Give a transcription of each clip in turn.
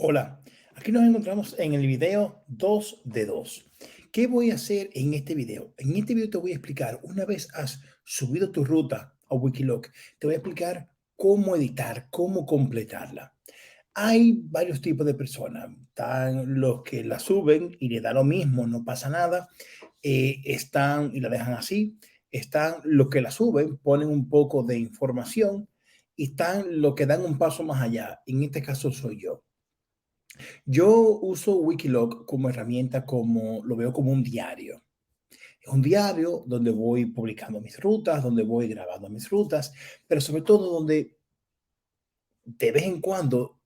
Hola, aquí nos encontramos en el video 2 de 2. ¿Qué voy a hacer en este video? En este video te voy a explicar, una vez has subido tu ruta a Wikiloc, te voy a explicar cómo editar, cómo completarla. Hay varios tipos de personas. Están los que la suben y le da lo mismo, no pasa nada. Están y la dejan así. Están los que la suben, ponen un poco de información y están los que dan un paso más allá. En este caso soy yo. Yo uso Wikiloc como herramienta, como lo veo como un diario. Es un diario donde voy publicando mis rutas, donde voy grabando mis rutas, pero sobre todo donde de vez en cuando,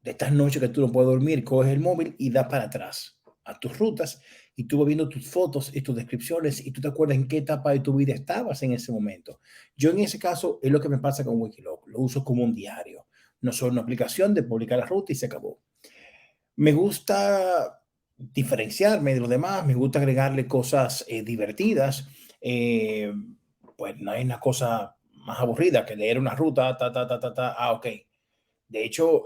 de estas noches que tú no puedes dormir, coges el móvil y das para atrás a tus rutas y tú vas viendo tus fotos y tus descripciones y tú te acuerdas en qué etapa de tu vida estabas en ese momento. Yo en ese caso es lo que me pasa con Wikiloc, lo uso como un diario, no solo una aplicación de publicar la ruta y se acabó. Me gusta diferenciarme de los demás, me gusta agregarle cosas divertidas. eh, pues no hay una cosa más aburrida que leer una ruta, ok. De hecho,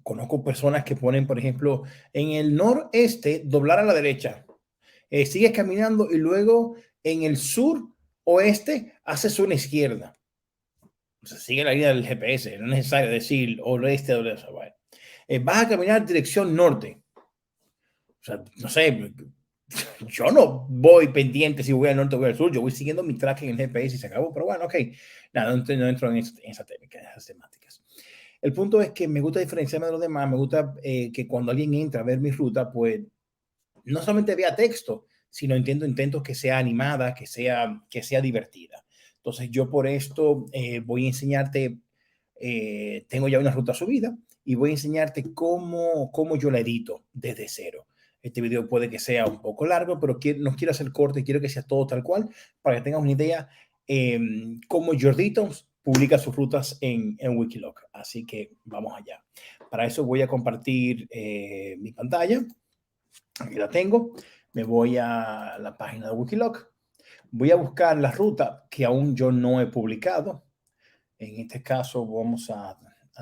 conozco personas que ponen, por ejemplo, en el noreste, doblar a la derecha, sigues caminando y luego en el sur oeste haces una izquierda. O sea, sigue la línea del GPS, no es necesario decir oeste o oeste. Bueno. Vas a caminar dirección norte. O sea, no sé, yo no voy pendiente si voy al norte o voy al sur, yo voy siguiendo mi tracking en GPS y se acabó, pero bueno, ok, nada, no entro en esa técnica, en esas temáticas. El punto es que me gusta diferenciarme de los demás, me gusta que cuando alguien entra a ver mi ruta, pues no solamente vea texto, sino intento que sea animada, que sea divertida. Entonces yo por esto voy a enseñarte, tengo ya una ruta subida y voy a enseñarte cómo yo la edito desde cero. Este video puede que sea un poco largo, pero no quiero hacer corte, quiero que sea todo tal cual, para que tengas una idea eh, cómo Jordito publica sus rutas en Wikiloc. Así que vamos allá. Para eso voy a compartir mi pantalla. Aquí la tengo. Me voy a la página de Wikiloc. Voy a buscar la ruta que aún yo no he publicado. En este caso vamos a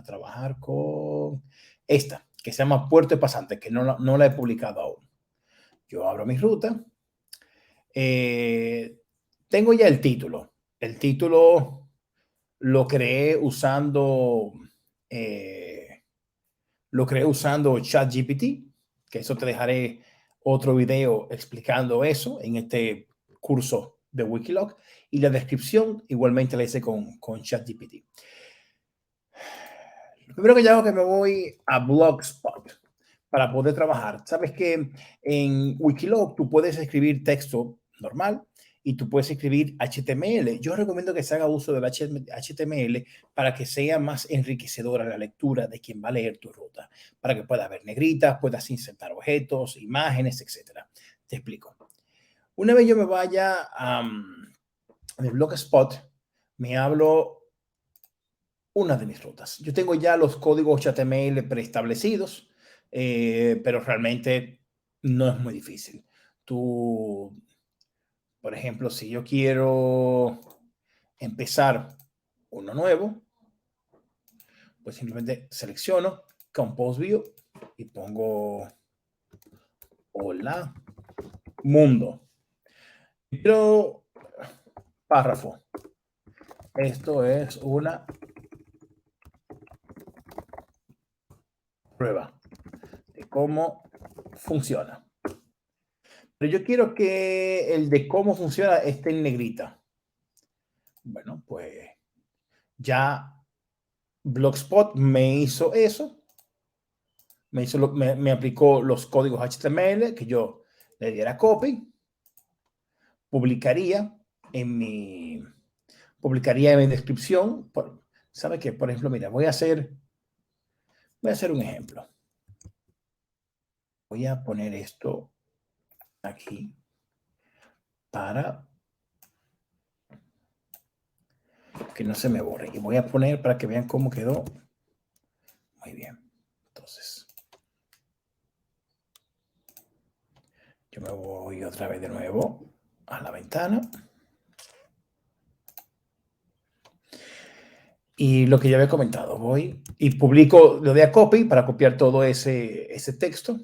trabajar con esta, que se llama Puerto de Pasante, que no la he publicado aún. Yo abro mi ruta. Eh, Tengo ya el título. El título lo creé usando, eh, lo creé usando ChatGPT, que eso te dejaré otro video explicando eso en este curso de Wikiloc. Y la descripción igualmente la hice con ChatGPT. Lo primero que yo hago es que me voy a Blogspot para poder trabajar. Sabes que en Wikiloc tú puedes escribir texto normal y tú puedes escribir HTML. Yo recomiendo que se haga uso del HTML para que sea más enriquecedora la lectura de quien va a leer tu ruta, para que puedas ver negritas, puedas insertar objetos, imágenes, etcétera. Te explico. Una vez yo me vaya de Blogspot, me hablo una de mis rutas. Yo tengo ya los códigos HTML preestablecidos, pero realmente no es muy difícil. Tú, por ejemplo, si yo quiero empezar uno nuevo, pues simplemente selecciono Compose View y pongo hola mundo. Pero párrafo. Esto es una prueba de cómo funciona. Pero yo quiero que el de cómo funciona esté en negrita. Bueno, pues ya Blogspot me hizo eso, me aplicó los códigos HTML que yo le diera copy, publicaría en mi, publicaría en mi descripción. ¿Sabe qué? Por ejemplo, mira, voy a hacer un ejemplo. Voy a poner esto aquí para que no se me borre. Y voy a poner para que vean cómo quedó. Muy bien. Entonces, yo me voy otra vez de nuevo a la ventana. Y lo que ya había comentado, voy y publico, le doy a copy para copiar todo ese texto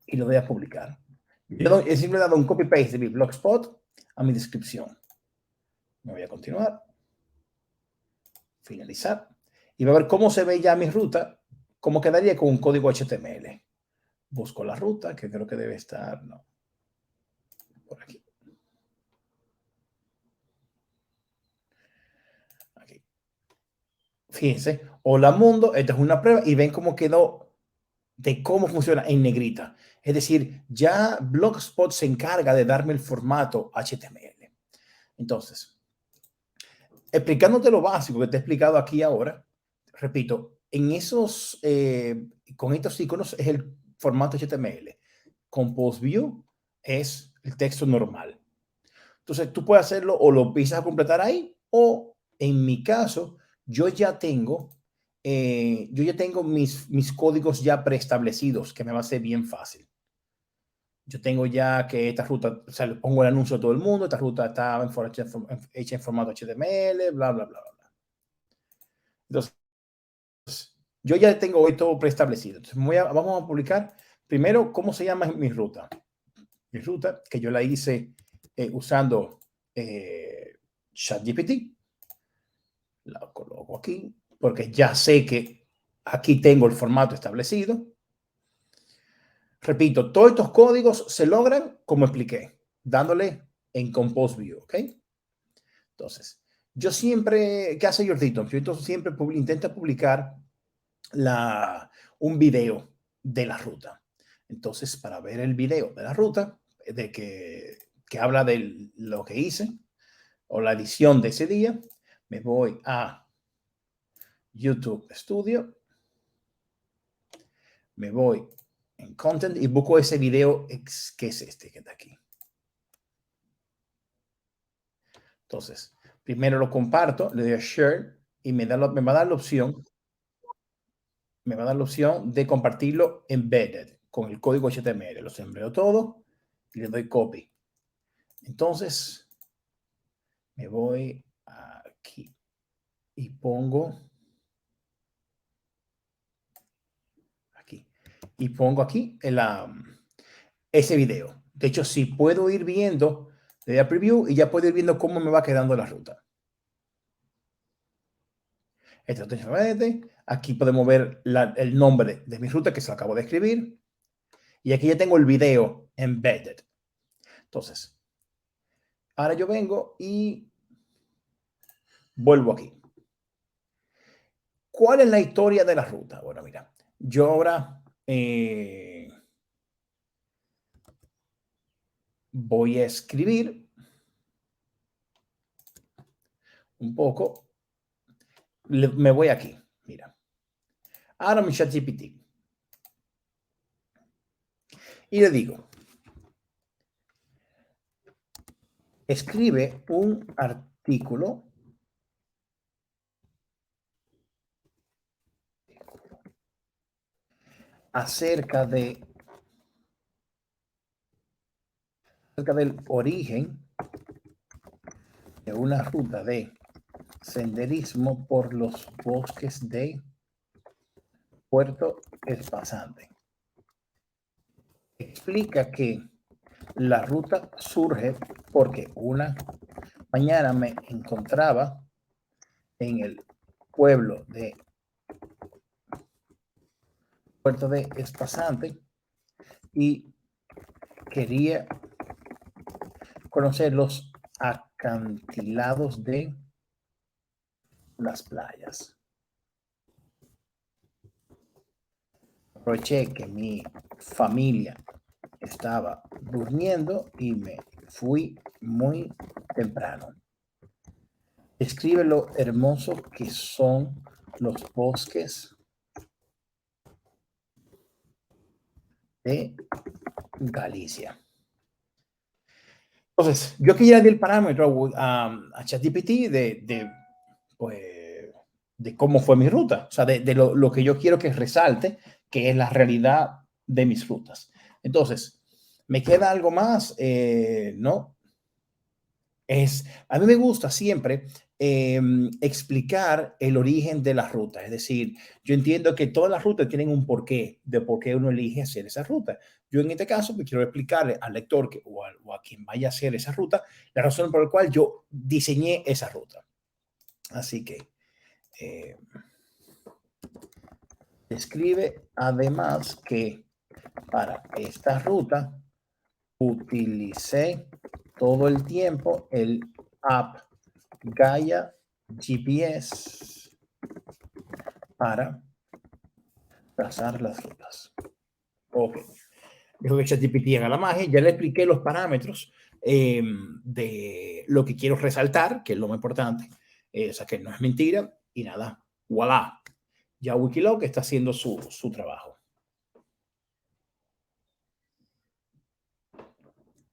y lo doy a publicar. Yo siempre he dado un copy paste de mi blogspot a mi descripción. Me voy a continuar, finalizar y va a ver cómo se ve ya mi ruta, cómo quedaría con un código HTML. Busco la ruta, que creo que debe estar, no, por aquí. Aquí. Fíjense, hola mundo, esta es una prueba y ven cómo quedó de cómo funciona en negrita. Es decir, ya Blogspot se encarga de darme el formato HTML. Entonces, explicándote lo básico que te he explicado aquí ahora, repito, en esos, con estos iconos es el formato HTML. Compose View es el texto normal. Entonces, tú puedes hacerlo o lo empiezas a completar ahí, o en mi caso, yo ya tengo mis códigos ya preestablecidos, que me va a ser bien fácil. Yo tengo ya que esta ruta, o sea, le pongo el anuncio a todo el mundo, esta ruta está hecha en formato HTML, bla, bla, bla, bla. Entonces, yo ya tengo hoy todo preestablecido. Entonces, vamos a publicar primero cómo se llama mi ruta. Mi ruta, que yo la hice usando ChatGPT. La coloco aquí, porque ya sé que aquí tengo el formato establecido. Repito, todos estos códigos se logran como expliqué, dándole en Compose View, ¿ok? Entonces, yo siempre, ¿qué hace Jordito? Yo entonces siempre intento publicar un video de la ruta. Entonces, para ver el video de la ruta, que habla de lo que hice o la edición de ese día, me voy a YouTube Studio, me voy en Content y busco ese video que es este que está aquí. Entonces, primero lo comparto, le doy a Share y me va a dar la opción de compartirlo embedded con el código HTML. Lo empleo todo y le doy copy. Entonces, me voy aquí y pongo aquí. Y pongo aquí ese video. De hecho, si puedo ir viendo, le doy a preview y ya puedo ir viendo cómo me va quedando la ruta. Aquí podemos ver el nombre de mi ruta que se lo acabo de escribir. Y aquí ya tengo el video embedded. Entonces, ahora yo vengo y vuelvo aquí. ¿Cuál es la historia de la ruta? Bueno, mira, yo ahora voy a escribir un poco. Me voy aquí, mira. Ahora mi ChatGPT. Y le digo, escribe un artículo acerca del origen de una ruta de senderismo por los bosques de Puerto Espasante. Explica que la ruta surge porque una mañana me encontraba en el pueblo de Puerto de Espasante y quería conocer los acantilados de las playas. Aproveché que mi familia estaba durmiendo y me fui muy temprano. Escribe lo hermoso que son los bosques de Galicia. Entonces, yo aquí ya di el parámetro a ChatGPT pues, de cómo fue mi ruta, o sea, de lo que yo quiero que resalte, que es la realidad de mis rutas. Entonces, ¿me queda algo más? No. A mí me gusta siempre explicar el origen de la ruta. Es decir, yo entiendo que todas las rutas tienen un porqué, de por qué uno elige hacer esa ruta. Yo en este caso pues, quiero explicarle al lector o a quien vaya a hacer esa ruta la razón por la cual yo diseñé esa ruta. Así que eh, describe además que para esta ruta utilicé todo el tiempo el app Gaia GPS para trazar las rutas. Ok. Dejo que ChatGPT haga la magia. Ya le expliqué los parámetros de lo que quiero resaltar, que es lo más importante. O sea, que no es mentira. Y nada, voilà. Ya Wikiloc está haciendo su trabajo.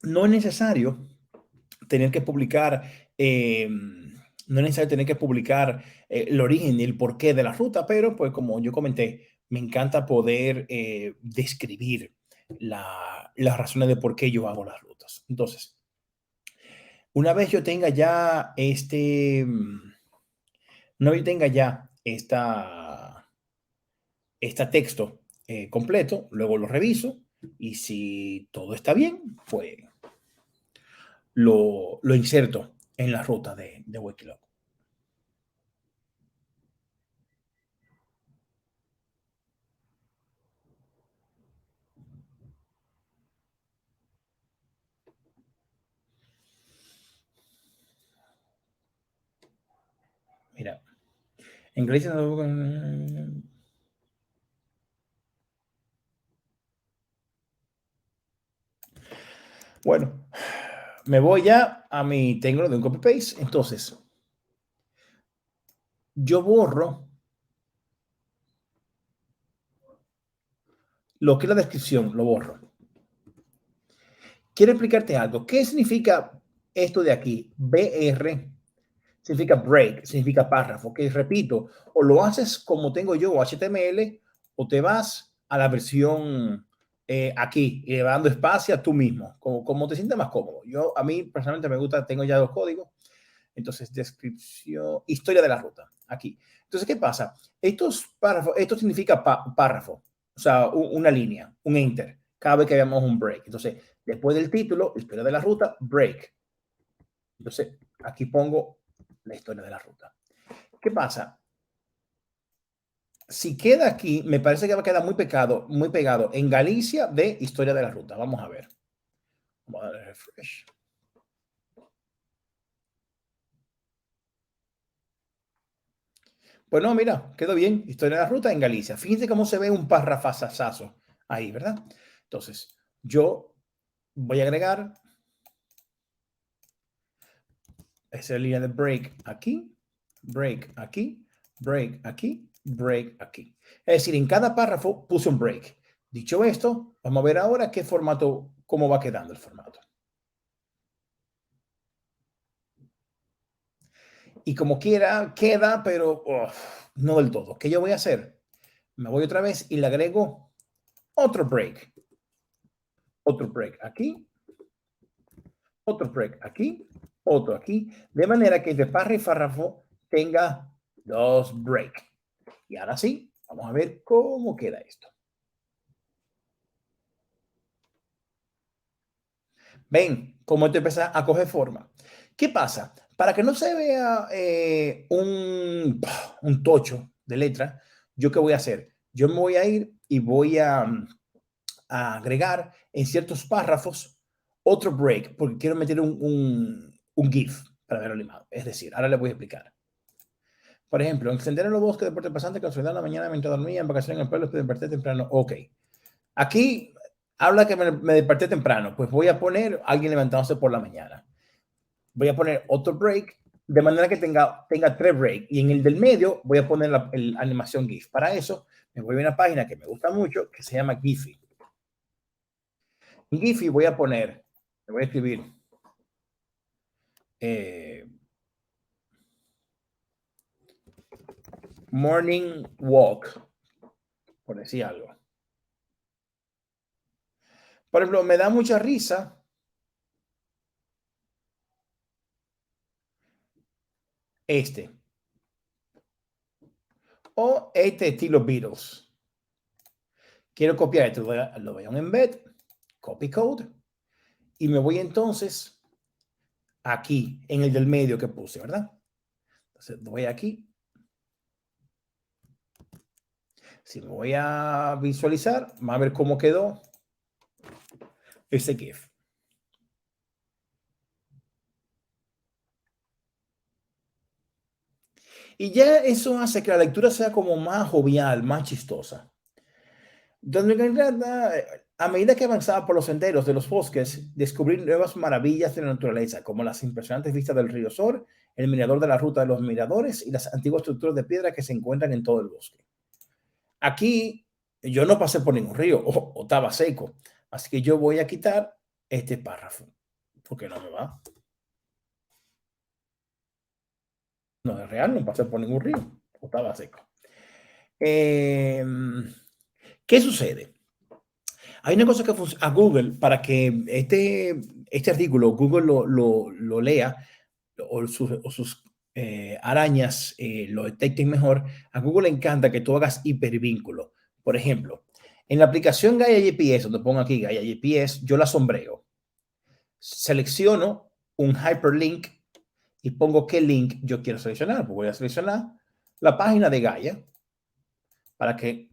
No es necesario tener que publicar, no es necesario tener que publicar el origen y el porqué de la ruta, pero pues como yo comenté, me encanta poder describir las razones de por qué yo hago las rutas. Entonces, una vez yo tenga ya una vez yo tenga ya esta texto completo, luego lo reviso y si todo está bien, pues lo inserto en la ruta de Wikiloc. Mira, en Grecia bueno, me voy ya a mi tengo de un copy paste. Entonces, yo borro lo que es la descripción, lo borro. Quiero explicarte algo. ¿Qué significa esto de aquí? BR significa break, significa párrafo. Que repito, o lo haces como tengo yo, HTML, o te vas a la versión aquí, y le vas dando espacio a tú mismo, como te sientes más cómodo. A mí personalmente me gusta, tengo ya dos códigos. Entonces, descripción, historia de la ruta, aquí. Entonces, ¿qué pasa? Estos párrafos, esto significa párrafo, o sea, una línea, un enter, cada vez que veamos un break. Entonces, después del título, historia de la ruta, break. Entonces, aquí pongo la historia de la ruta. ¿Qué pasa? Si queda aquí, me parece que va a quedar muy pegado en Galicia de historia de la ruta. Vamos a ver. Vamos a darle refresh. Pues no, mira, quedó bien. Historia de la ruta en Galicia. Fíjense cómo se ve un parrafazazazo ahí, ¿verdad? Entonces, yo voy a agregar esa línea de break aquí, break aquí, break aquí, break aquí. Es decir, en cada párrafo puse un break. Dicho esto, vamos a ver ahora qué formato, cómo va quedando el formato. Y como quiera, queda, pero no del todo. ¿Qué yo voy a hacer? Me voy otra vez y le agrego otro break aquí, otro break aquí, otro aquí, de manera que de párrafo y párrafo tenga dos breaks. Y ahora sí, vamos a ver cómo queda esto. Ven cómo esto empieza a coger forma. ¿Qué pasa? Para que no se vea un tocho de letra, ¿yo qué voy a hacer? Yo me voy a ir y voy a agregar en ciertos párrafos otro break, porque quiero meter un GIF para verlo animado. Es decir, ahora les voy a explicar. Por ejemplo, encender en los bosques, deporte pasante, consolidar la mañana mientras dormía, en vacaciones en el pueblo, desperté temprano. Ok. Aquí habla que me desperté temprano. Pues voy a poner alguien levantándose por la mañana. Voy a poner otro break de manera que tenga tres breaks. Y en el del medio voy a poner la animación GIF. Para eso me voy a una página que me gusta mucho que se llama Giphy. En Giphy voy a poner, le voy a escribir eh, morning walk, por decir algo. Por ejemplo, me da mucha risa este, o este estilo Beatles. Quiero copiar esto, lo voy a un embed, copy code, y me voy entonces aquí, en el del medio que puse, ¿verdad? Entonces voy aquí. Si me voy a visualizar, va a ver cómo quedó ese GIF. Y ya eso hace que la lectura sea como más jovial, más chistosa. A medida que avanzaba por los senderos de los bosques, descubrí nuevas maravillas de la naturaleza, como las impresionantes vistas del río Sor, el mirador de la ruta de los miradores y las antiguas estructuras de piedra que se encuentran en todo el bosque. Aquí yo no pasé por ningún río o estaba seco, así que yo voy a quitar este párrafo, porque no me va. No es real, no pasé por ningún río o estaba seco. Eh, ¿Qué sucede? Hay una cosa que a Google, para que este artículo Google lo lea o sus arañas lo detecten mejor, a Google le encanta que tú hagas hipervínculo. Por ejemplo, en la aplicación Gaia GPS, donde pongo aquí Gaia GPS, yo la sombreo. Selecciono un hyperlink y pongo qué link yo quiero seleccionar. Pues voy a seleccionar la página de Gaia para que,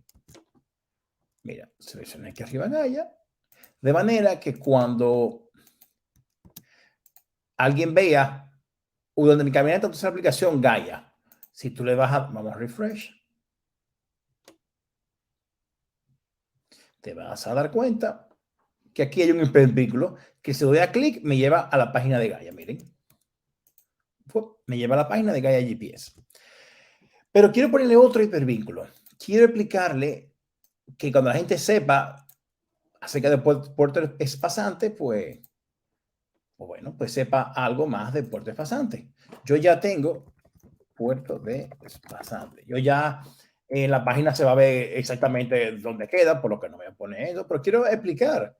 mira, seleccioné aquí arriba Gaia, de manera que cuando alguien vea donde mi camioneta entonces la aplicación Gaia, si tú le vas a, vamos a refresh, te vas a dar cuenta que aquí hay un hipervínculo que si doy a clic me lleva a la página de Gaia, miren. Me lleva a la página de Gaia GPS. Pero quiero ponerle otro hipervínculo. Quiero explicarle que cuando la gente sepa acerca de Puerto Espasante, pues bueno, pues sepa algo más de Puerto Espasante. Yo ya tengo Puerto de Espasante. Yo ya en la página se va a ver exactamente dónde queda, por lo que no voy a poner eso, pero quiero explicar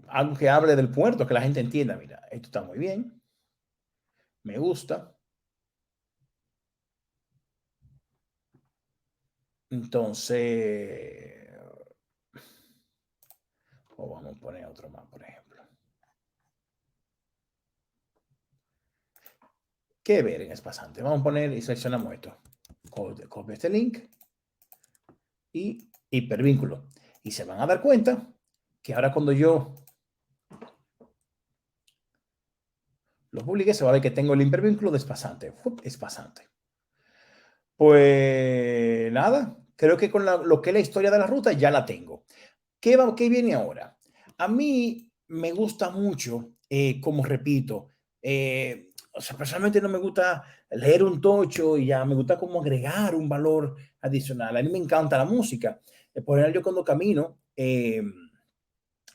algo que hable del puerto, que la gente entienda, mira, esto está muy bien, me gusta. Entonces, o vamos a poner otro más, por ejemplo. ¿Qué ver en Espasante? Vamos a poner y seleccionamos esto. Copio este link y hipervínculo. Y se van a dar cuenta que ahora cuando yo lo publique, se va a ver que tengo el hipervínculo de Espasante. Espasante. Pues nada, creo que con lo que es la historia de la ruta ya la tengo. ¿Qué viene ahora? A mí me gusta mucho, como repito, o sea, personalmente no me gusta leer un tocho y ya me gusta como agregar un valor adicional. A mí me encanta la música. Por ejemplo, yo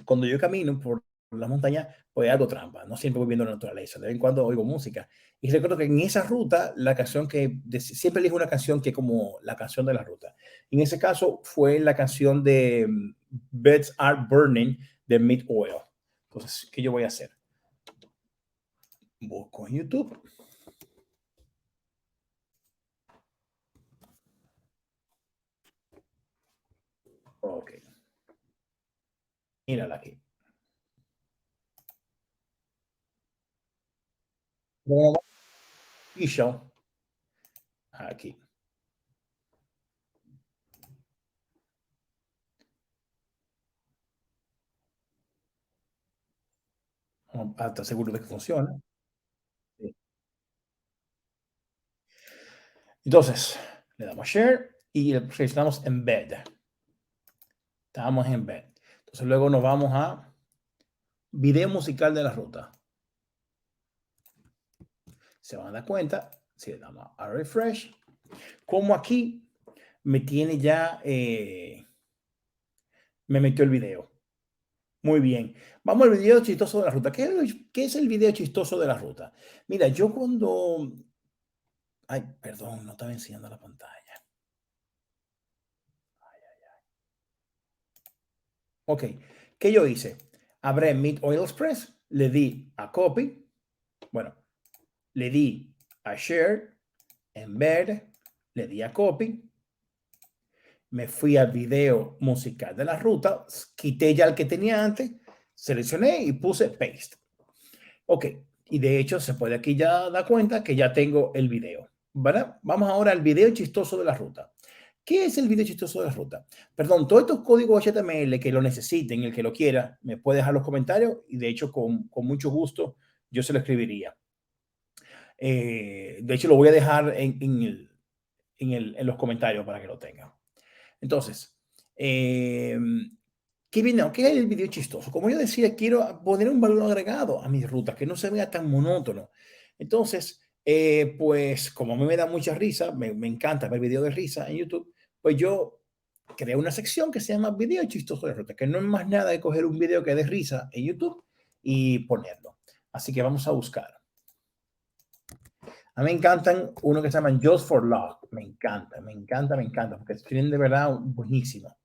cuando yo camino por la montaña, pues hago trampa. No siempre voy viendo la naturaleza. De vez en cuando oigo música. Y recuerdo que en esa ruta, la canción siempre elijo una canción que es como la canción de la ruta. En ese caso fue la canción de Beds Are Burning de Mid Oil. Entonces, ¿qué yo voy a hacer? Busco en YouTube. Ok. Mírala aquí. Y show. Aquí. Hasta seguro de que funciona. Sí. Entonces, le damos share y seleccionamos embed. Estábamos en embed. Entonces, luego nos vamos a video musical de la ruta. Se van a dar cuenta, si le damos a refresh, como aquí me tiene ya, me metió el video. Muy bien. Vamos al video chistoso de la ruta. ¿Qué es el video chistoso de la ruta? Mira, yo cuando... Ay, perdón, no estaba enseñando la pantalla. Ok, ¿qué yo hice? Abré Mid Oil Express, le di a copy, bueno, le di a share, embed, le di a copy, me fui al video musical de la ruta, quité ya el que tenía antes, seleccioné y puse paste. Ok, y de hecho se puede aquí ya dar cuenta que ya tengo el video, ¿verdad? Vamos ahora al video chistoso de la ruta. ¿Qué es el video chistoso de la ruta? Perdón, todos estos códigos HTML que lo necesiten, el que lo quiera, me puede dejar los comentarios y de hecho con mucho gusto yo se lo escribiría. De hecho lo voy a dejar en los comentarios para que lo tengan. Entonces, ¿qué viene? ¿Qué es el video chistoso? Como yo decía, quiero poner un valor agregado a mis rutas, que no se vea tan monótono. Entonces, pues como a mí me da mucha risa, me encanta ver videos de risa en YouTube, pues yo creé una sección que se llama video chistoso de ruta, que no es más nada de coger un video que dé risa en YouTube y ponerlo. Así que vamos a buscar. A mí me encantan uno que se llaman Just for Love. Me encanta, me encanta, me encanta, porque tienen de verdad buenísimo.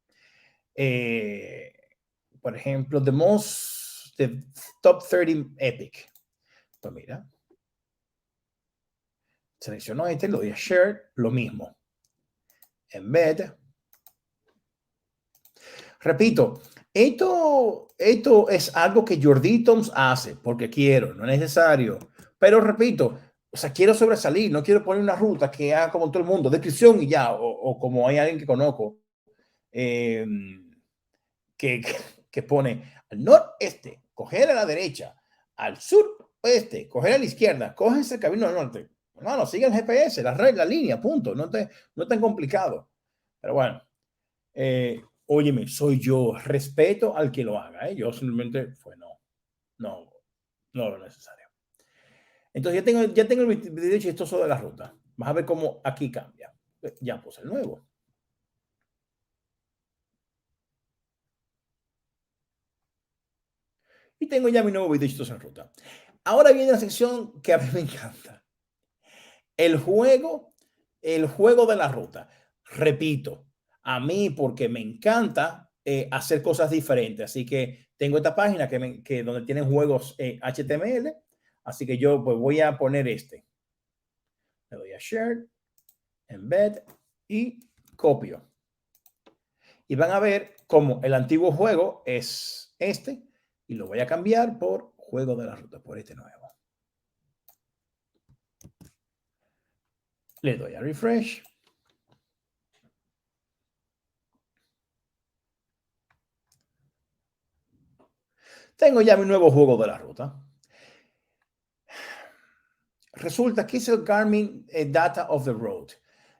Por ejemplo, the top 30 epic. Pues mira, selecciono este, lo doy a share, lo mismo. Embed. Repito, esto es algo que Jordi Toms hace porque quiero, no es necesario. Pero repito, o sea, quiero sobresalir, no quiero poner una ruta que haga como todo el mundo, descripción y ya, o como hay alguien que conozco, eh, que, que pone al noreste, coger a la derecha, al suroeste, coger a la izquierda, coges el camino al norte. No, sigue el GPS, la línea, punto. No es tan complicado. Pero bueno, óyeme, soy yo, respeto al que lo haga. Yo simplemente, pues no lo necesario. Entonces ya tengo el video chistoso de la ruta. Vas a ver cómo aquí cambia. Ya puse el nuevo. Y tengo ya mi nuevo video chistoso en ruta. Ahora viene la sección que a mí me encanta. El juego de la ruta. Repito, a mí porque me encanta hacer cosas diferentes. Así que tengo esta página que donde tienen juegos HTML. Así que yo pues voy a poner este. Le doy a share, embed y copio. Y van a ver cómo el antiguo juego es este y lo voy a cambiar por juego de la ruta, por este nuevo. Le doy a refresh. Tengo ya mi nuevo juego de la ruta. Resulta que es el Garmin Data of the Road.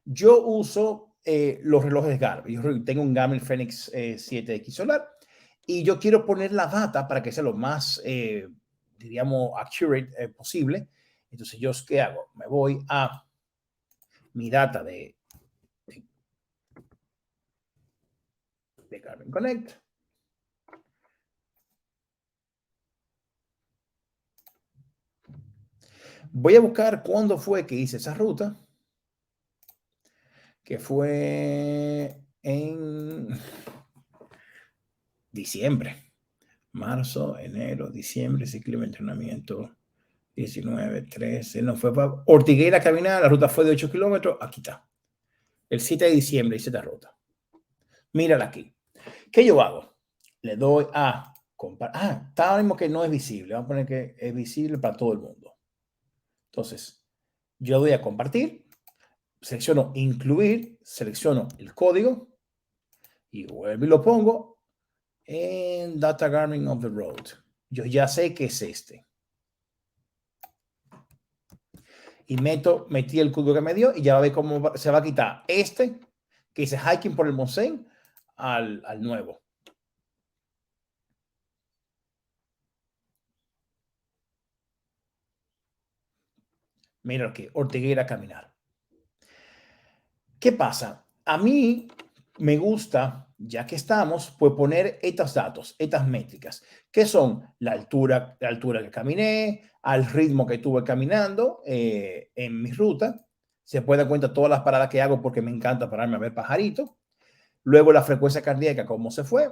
Yo uso los relojes Garmin. Yo tengo un Garmin Fenix 7X Solar y yo quiero poner la data para que sea lo más, diríamos, accurate posible. Entonces, ¿yo qué hago? Me voy a mi data de Garmin Connect. Voy a buscar cuándo fue que hice esa ruta, que fue en diciembre. Marzo, enero, diciembre, ciclo de entrenamiento 19, 13, no fue para Ortigueira caminar, la ruta fue de 8 kilómetros, aquí está. El 7 de diciembre hice esta ruta. Mírala aquí. ¿Qué yo hago? Le doy a compartir. Está ahora mismo que no es visible. Vamos a poner que es visible para todo el mundo. Entonces, yo doy a compartir, selecciono incluir, selecciono el código y vuelvo y lo pongo en Data Garmin of the Road. Yo ya sé que es este. Y metí el código que me dio y ya va a ver cómo se va a quitar este que dice hiking por el Montseny al nuevo. Mira aquí, Ortigueira caminar. ¿Qué pasa? A mí me gusta, ya que estamos, pues poner estos datos, estas métricas, que son la altura que caminé, al ritmo que estuve caminando en mi ruta. Se puede dar cuenta todas las paradas que hago porque me encanta pararme a ver pajaritos. Luego la frecuencia cardíaca, cómo se fue.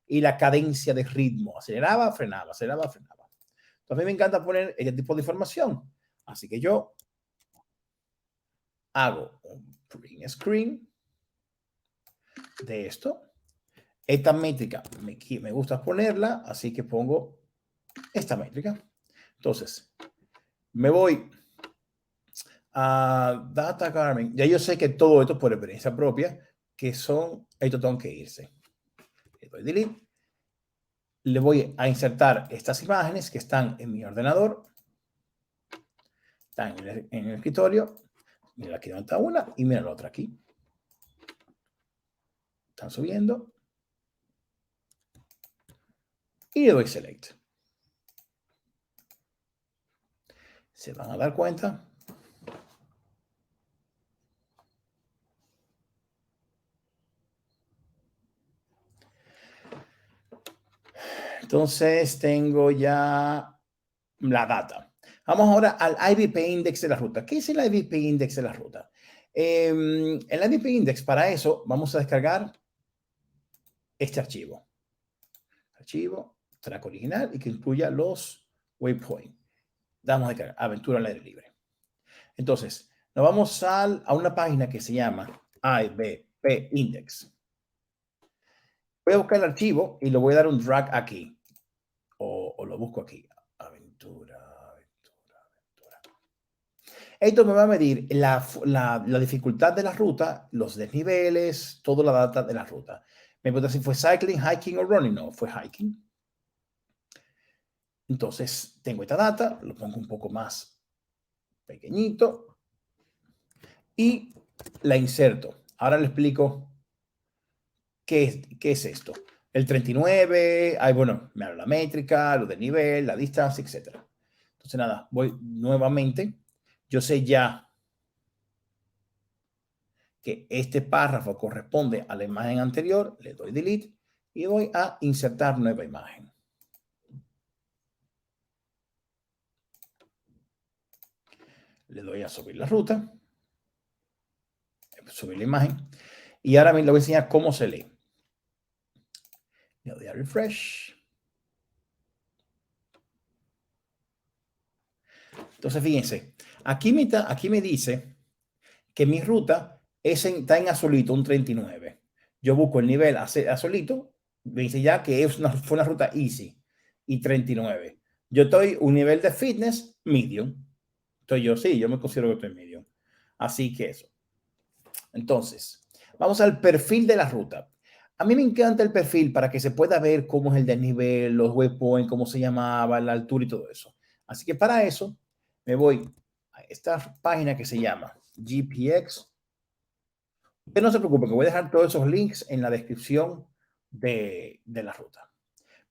y la cadencia de ritmo. Aceleraba, frenaba, aceleraba, frenaba. Entonces a mí me encanta poner este tipo de información. Así que yo hago un print screen de esto. Esta métrica me gusta ponerla, así que pongo esta métrica. Entonces, me voy a Data Garmin. Ya yo sé que todo esto por experiencia propia, que son, esto tengo que irse. Le doy delete. Le voy a insertar estas imágenes que están en mi ordenador. Están en el escritorio. Mira aquí donde está una y mira la otra aquí. Están subiendo. Y le doy select. Se van a dar cuenta. Entonces tengo ya la data. Vamos ahora al IVP index de la ruta. ¿Qué es el IVP index de la ruta? El IVP index, para eso vamos a descargar este archivo. Archivo, track original y que incluya los waypoints. Damos a descargar aventura al aire libre. Entonces, nos vamos a una página que se llama IVP index. Voy a buscar el archivo y le voy a dar un drag aquí. O lo busco aquí. Aventura. Esto me va a medir la dificultad de la ruta, los desniveles, toda la data de la ruta. Me pregunta si fue cycling, hiking o running. No, fue hiking. Entonces, tengo esta data, lo pongo un poco más pequeñito y la inserto. Ahora le explico qué es esto. El 39, bueno, me da la métrica, lo de nivel, la distancia, etc. Entonces, nada, voy nuevamente. Yo sé ya que este párrafo corresponde a la imagen anterior, le doy delete y voy a insertar nueva imagen. Le doy a subir la ruta, subir la imagen y ahora me le voy a enseñar cómo se lee. Le doy a refresh. Entonces, fíjense, aquí me dice que mi ruta está en azulito, un 39. Yo busco el nivel azulito, me dice ya que fue una ruta easy y 39. Yo estoy un nivel de fitness medium. Entonces yo me considero que estoy medium. Así que eso. Entonces, vamos al perfil de la ruta. A mí me encanta el perfil para que se pueda ver cómo es el desnivel, los waypoints, cómo se llamaba, la altura y todo eso. Así que para eso me voy a esta página que se llama GPX. Usted no se preocupe, que voy a dejar todos esos links en la descripción de la ruta.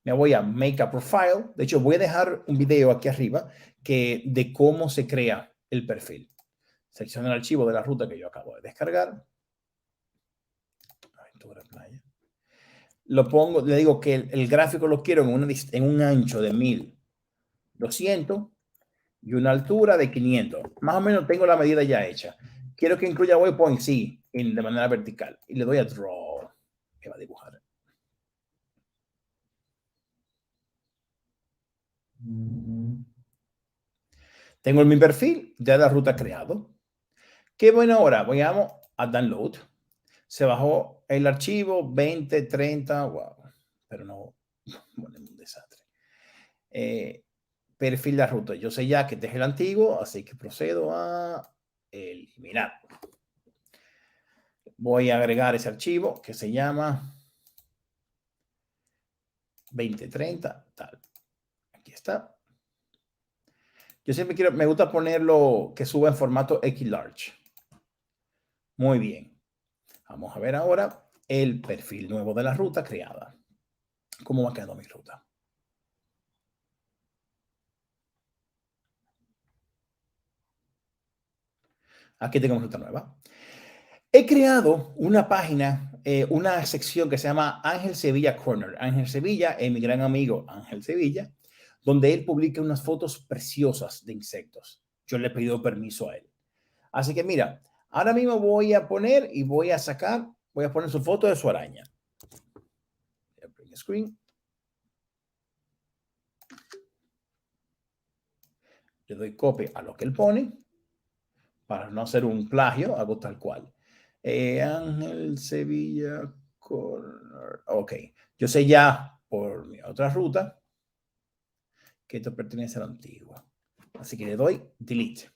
Me voy a Make a Profile. De hecho, voy a dejar un video aquí arriba de cómo se crea el perfil. Selecciono el archivo de la ruta que yo acabo de descargar. Aventura Playa. Lo pongo, le digo que el gráfico lo quiero en un ancho de 1200 y una altura de 500. Más o menos tengo la medida ya hecha. Quiero que incluya waypoint, sí, de manera vertical. Y le doy a Draw, que va a dibujar. Tengo mi perfil de la ruta creado. Qué bueno, ahora voy a Download. Se bajó el archivo 20, 30, wow. Pero no, bueno, es un desastre. Perfil de ruta. Yo sé ya que este es el antiguo, así que procedo a eliminar. Voy a agregar ese archivo que se llama 2030, tal. Aquí está. Yo siempre me gusta ponerlo que suba en formato XLarge. Muy bien. Vamos a ver ahora el perfil nuevo de la ruta creada. ¿Cómo va quedando mi ruta? Aquí tengo mi ruta nueva. He creado una página, una sección que se llama Ángel Sevilla Corner. Ángel Sevilla es mi gran amigo Ángel Sevilla, donde él publica unas fotos preciosas de insectos. Yo le he pedido permiso a él. Así que mira, ahora mismo voy a poner su foto de su araña. screen. Le doy copy a lo que él pone. Para no hacer un plagio, hago tal cual. Ángel Sevilla Corner. Ok. Yo sé ya por mi otra ruta que esto pertenece a la antigua. Así que le doy delete.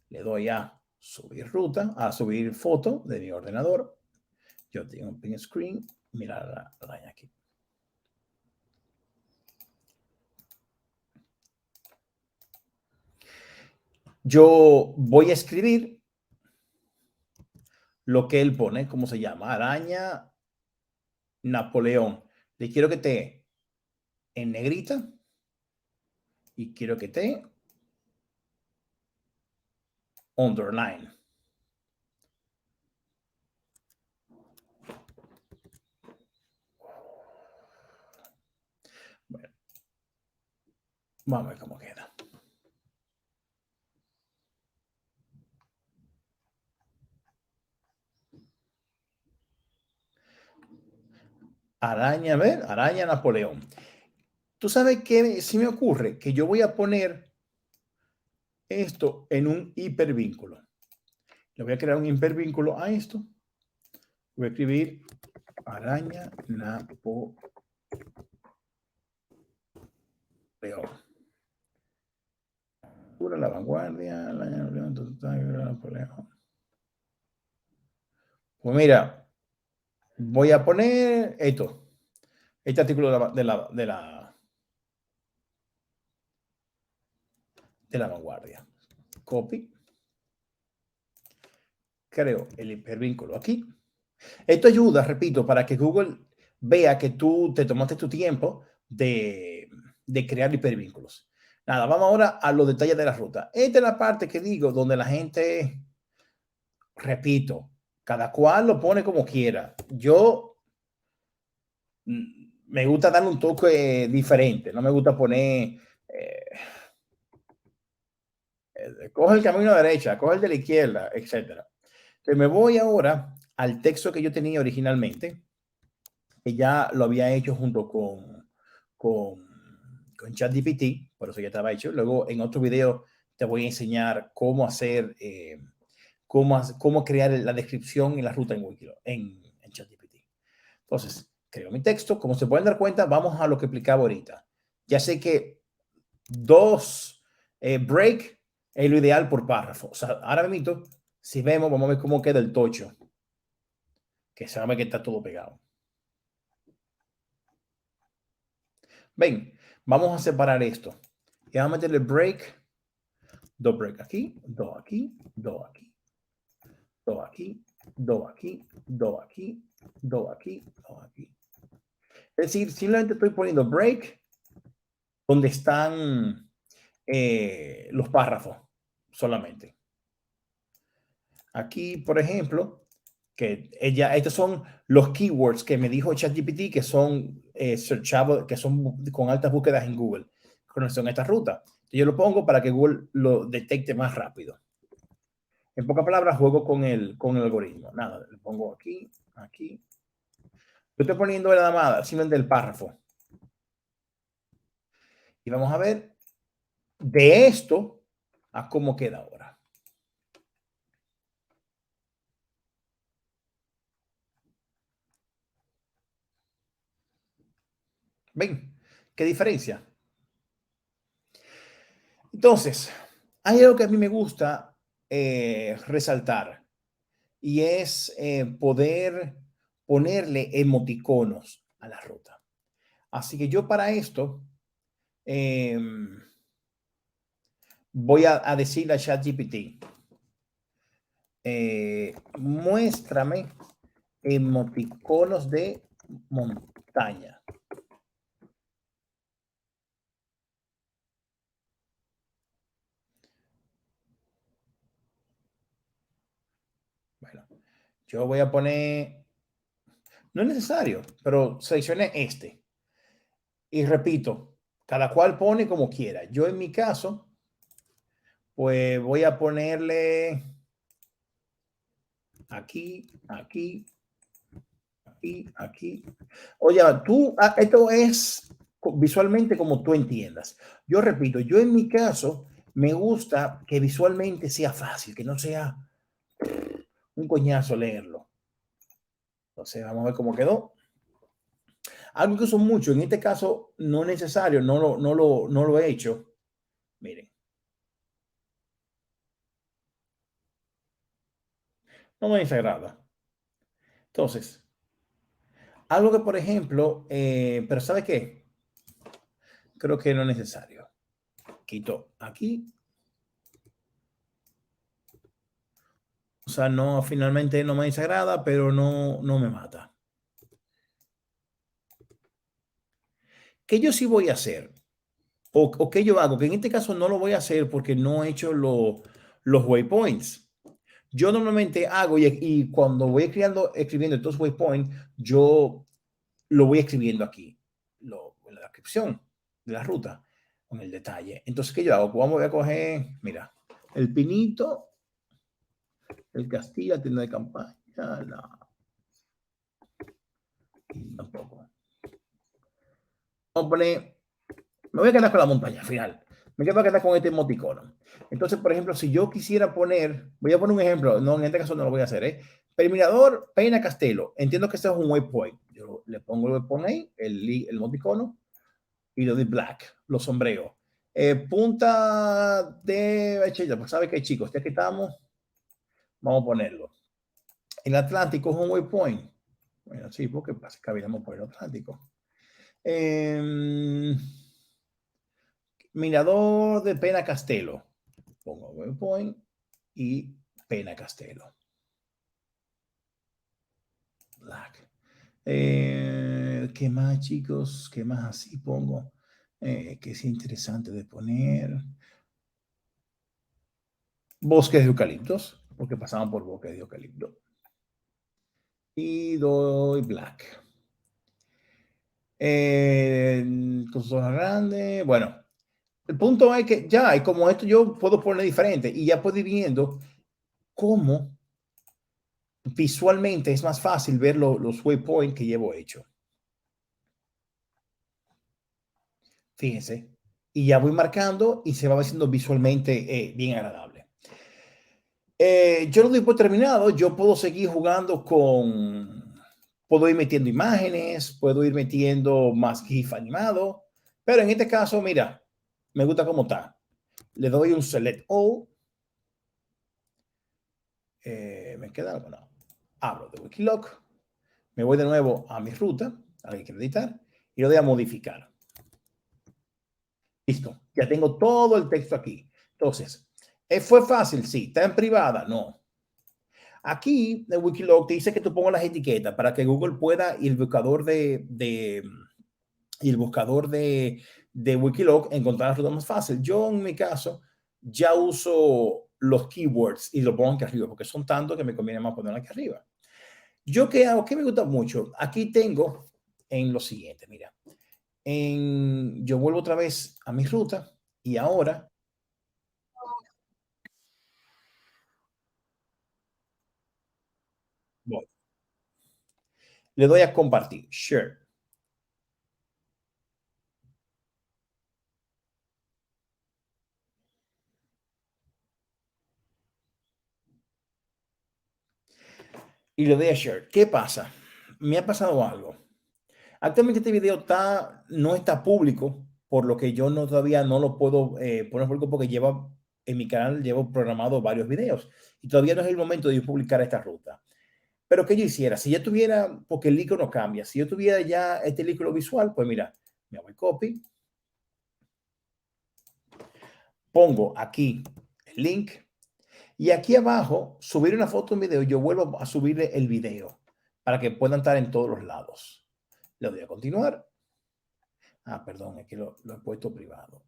Le doy a subir ruta, a subir foto de mi ordenador. Yo tengo un pin screen. Mira la araña aquí. Yo voy a escribir lo que él pone, ¿cómo se llama? Araña Napoleón. Le quiero que esté en negrita y quiero que esté underline. Bueno, vamos a ver cómo queda. Araña, a ver, araña Napoleón. ¿Tú sabes qué si me ocurre? Que yo voy a poner esto en un hipervínculo. Le voy a crear un hipervínculo a esto. Voy a escribir araña Napoleón. La vanguardia, araña Napoleón. Pues mira, voy a poner esto. Este artículo de la vanguardia. Copy. Creo el hipervínculo aquí. Esto ayuda, repito, para que Google vea que tú te tomaste tu tiempo de crear hipervínculos. Nada, vamos ahora a los detalles de la ruta. Esta es la parte que digo donde la gente, repito, cada cual lo pone como quiera. Yo me gusta darle un toque diferente. No me gusta poner, coge el camino a la derecha, coge el de la izquierda, etcétera. Entonces me voy ahora al texto que yo tenía originalmente, que ya lo había hecho junto con ChatGPT, por eso ya estaba hecho. Luego en otro video te voy a enseñar cómo hacer, cómo crear la descripción y la ruta en ChatGPT. Entonces, creo mi texto. Como se pueden dar cuenta, vamos a lo que explicaba ahorita. Ya sé que dos break es lo ideal por párrafo. O sea, ahora mismo, si vemos, vamos a ver cómo queda el tocho, que se ve que está todo pegado. Ven, vamos a separar esto. Y vamos a meterle break, dos break aquí, dos aquí, dos aquí, dos aquí, dos aquí, dos aquí, dos aquí, dos aquí. Es decir, simplemente estoy poniendo break donde están los párrafos solamente. Aquí, por ejemplo, que estos son los keywords que me dijo ChatGPT que son searchable, que son con altas búsquedas en Google con relación a esta ruta. Yo lo pongo para que Google lo detecte más rápido. En pocas palabras, juego con el algoritmo. Nada, le pongo aquí, aquí. Yo estoy poniendo nada más, simplemente el párrafo. Y vamos a ver de esto a cómo queda ahora. ¿Ven? ¿Qué diferencia? Entonces, hay algo que a mí me gusta resaltar y es poder ponerle emoticonos a la ruta. Así que yo para esto voy a decirle a ChatGPT, muéstrame emoticonos de montaña. Bueno, yo voy a poner, no es necesario, pero seleccioné este. Y repito, cada cual pone como quiera. Yo en mi caso, pues voy a ponerle aquí, aquí, aquí, aquí. Oye, tú, esto es visualmente como tú entiendas. Yo repito, yo en mi caso me gusta que visualmente sea fácil, que no sea un coñazo leerlo. Entonces, vamos a ver cómo quedó. Algo que uso mucho, en este caso no es necesario, no lo he hecho. Miren, no me desagrada. Entonces, algo que, por ejemplo, pero ¿sabe qué? Creo que no es necesario. Quito aquí. O sea, no, finalmente no me desagrada, pero no me mata. ¿Qué yo sí voy a hacer? O qué yo hago? Que en este caso no lo voy a hacer porque no he hecho los waypoints. Yo normalmente hago y cuando voy escribiendo estos waypoints, yo lo voy escribiendo aquí, en la descripción de la ruta, con el detalle. Entonces, ¿qué yo hago? Pues vamos a coger, mira, el Pinito, el Castilla, tienda de campaña, no, tampoco. Vamos a poner, me voy a quedar con la montaña al final. Me voy a quedar con este emoticono. Entonces, por ejemplo, si yo quisiera poner, voy a poner un ejemplo, no, en este caso no lo voy a hacer, ¿eh? Terminador Peña Castelo. Entiendo que este es un waypoint. Yo le pongo el waypoint ahí, el emoticono, y lo de black, los sombreros. Punta de pues sabe que chicos, ya que estamos, vamos a ponerlo. El Atlántico es un waypoint. Bueno, sí, porque caminamos por el Atlántico. Mirador de Pena Castelo. Pongo waypoint y Pena Castelo. Black. ¿Qué más, chicos? ¿Qué más así pongo? Que es interesante de poner. Bosques de eucaliptos, porque pasaban por bosques de eucalipto. Y doy black. Cosas grandes. Bueno, el punto es que ya, y como esto yo puedo poner diferente y ya puedo ir viendo cómo visualmente es más fácil ver los waypoints que llevo hecho. Fíjense. Y ya voy marcando y se va haciendo visualmente bien agradable. Yo lo doy por terminado. Yo puedo seguir jugando puedo ir metiendo imágenes, puedo ir metiendo más GIF animado, pero en este caso, mira, me gusta cómo está. Le doy un Select All. Me queda algo, no. Abro de Wikiloc. Me voy de nuevo a mi ruta, a la que quiero editar, y lo doy a modificar. Listo, ya tengo todo el texto aquí. Entonces, ¿fue fácil? Sí. ¿Está en privada? No. Aquí en Wikiloc te dice que tú pongas las etiquetas para que Google pueda y el buscador de Wikiloc encontrar la ruta más fácil. Yo en mi caso ya uso los keywords y lo pongo aquí arriba porque son tantos que me conviene más ponerlo aquí arriba. ¿Yo qué hago? ¿Qué me gusta mucho? Aquí tengo en lo siguiente, mira. Yo vuelvo otra vez a mi ruta y ahora voy. Le doy a compartir, share. Y le doy a share. ¿Qué pasa? Me ha pasado algo. Actualmente este video no está público, por lo que yo todavía no lo puedo poner público porque en mi canal llevo programado varios videos y todavía no es el momento de yo publicar esta ruta. Pero ¿qué yo hiciera? Si ya tuviera, porque el icono cambia, si yo tuviera ya este icono visual, pues mira, me hago el copy, pongo aquí el link y aquí abajo subir una foto, un video, yo vuelvo a subirle el video para que puedan estar en todos los lados. Le doy a continuar. Perdón, aquí lo he puesto privado.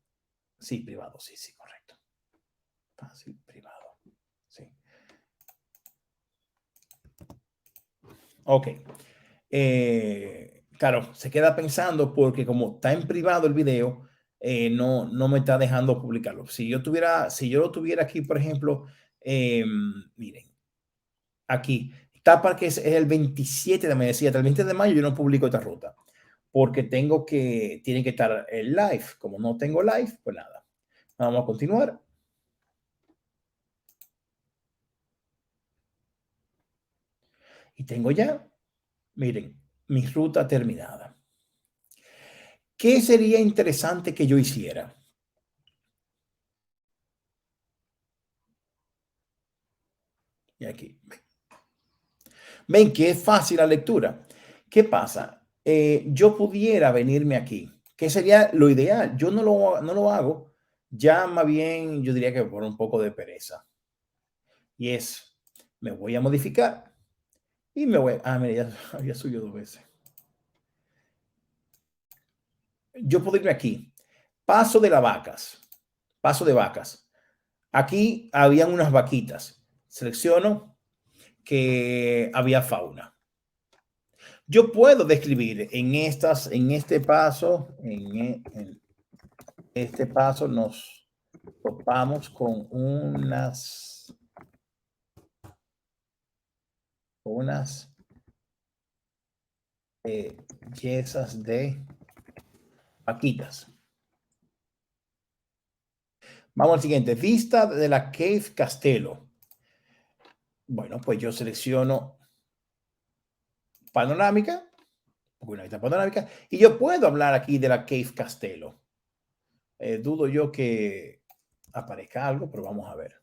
Sí, privado, sí, sí, correcto. Fácil, privado. Sí. Ok. Claro, se queda pensando porque como está en privado el video, no me está dejando publicarlo. Si yo lo tuviera aquí, por ejemplo, miren, aquí, Tapa que es el 27 de mayo. Decía, hasta el 20 de mayo yo no publico esta ruta porque tiene que estar el live. Como no tengo live, pues nada. Vamos a continuar. Y tengo ya, miren, mi ruta terminada. ¿Qué sería interesante que yo hiciera? Y aquí, ven que es fácil la lectura. ¿Qué pasa? Yo pudiera venirme aquí, que sería lo ideal. Yo no lo hago. Ya más bien yo diría que por un poco de pereza. Y es, me voy a modificar y me voy. Ah, mira, ya había subido 2 veces. Yo puedo irme aquí. Paso de las vacas. Paso de vacas. Aquí habían unas vaquitas. Selecciono que había fauna. Yo puedo describir en este paso, en este paso nos topamos con unas yesas de vaquitas. Vamos al siguiente, vista de la Cave Castello. Bueno, pues yo selecciono panorámica, una vista panorámica, y yo puedo hablar aquí de la Cave Castello. Dudo yo que aparezca algo, pero vamos a ver.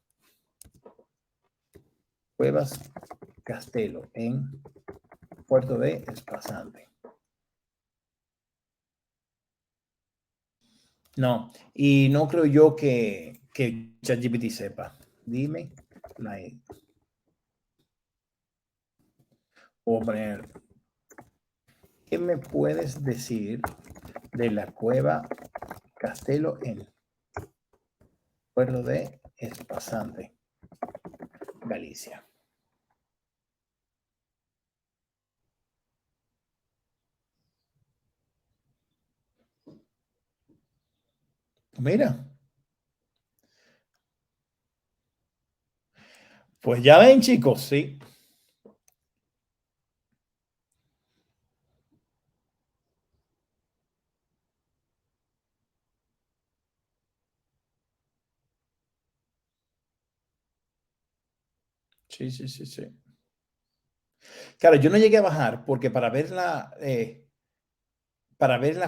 Cuevas Castello en Puerto de Espasante. No, y no creo yo que ChatGPT sepa. Dime, o poner, ¿qué me puedes decir de la cueva Castelo en Puerto de Espasante, Galicia? Mira, pues ya ven, chicos, sí. Sí, sí, sí, sí. Claro, yo no llegué a bajar porque para ver la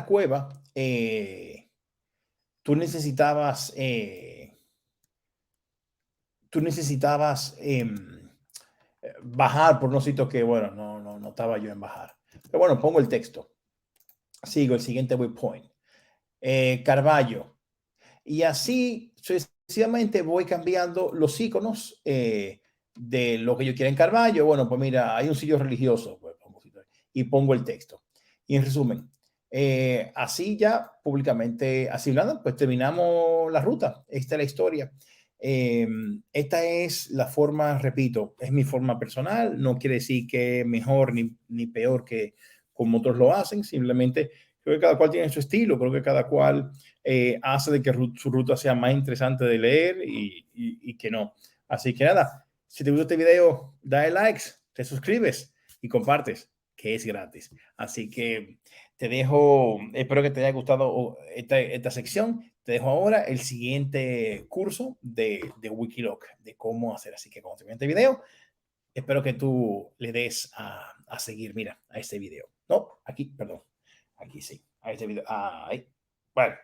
cueva, tú necesitabas, tú necesitabas bajar por unos sitios que, bueno, no estaba yo en bajar. Pero bueno, pongo el texto. Sigo el siguiente waypoint. Carballo. Y así sucesivamente voy cambiando los iconos de lo que yo quiera en Carballo. Bueno, pues mira, hay un sitio religioso, pues, y pongo el texto. Y en resumen, así ya públicamente, así nada, pues terminamos la ruta. Esta es la historia. Esta es la forma, repito, es mi forma personal. No quiere decir que es mejor ni peor que como otros lo hacen. Simplemente creo que cada cual tiene su estilo. Creo que cada cual hace de que su ruta sea más interesante de leer y que no. Así que nada, si te gustó este video, dale likes, te suscribes y compartes, que es gratis. Así que te dejo, espero que te haya gustado esta sección. Te dejo ahora el siguiente curso de Wikiloc, de cómo hacer. Así que cuando termine este video, espero que tú le des a seguir, mira, a este video. No, aquí, perdón. Aquí sí, a este video. Ahí. Bueno.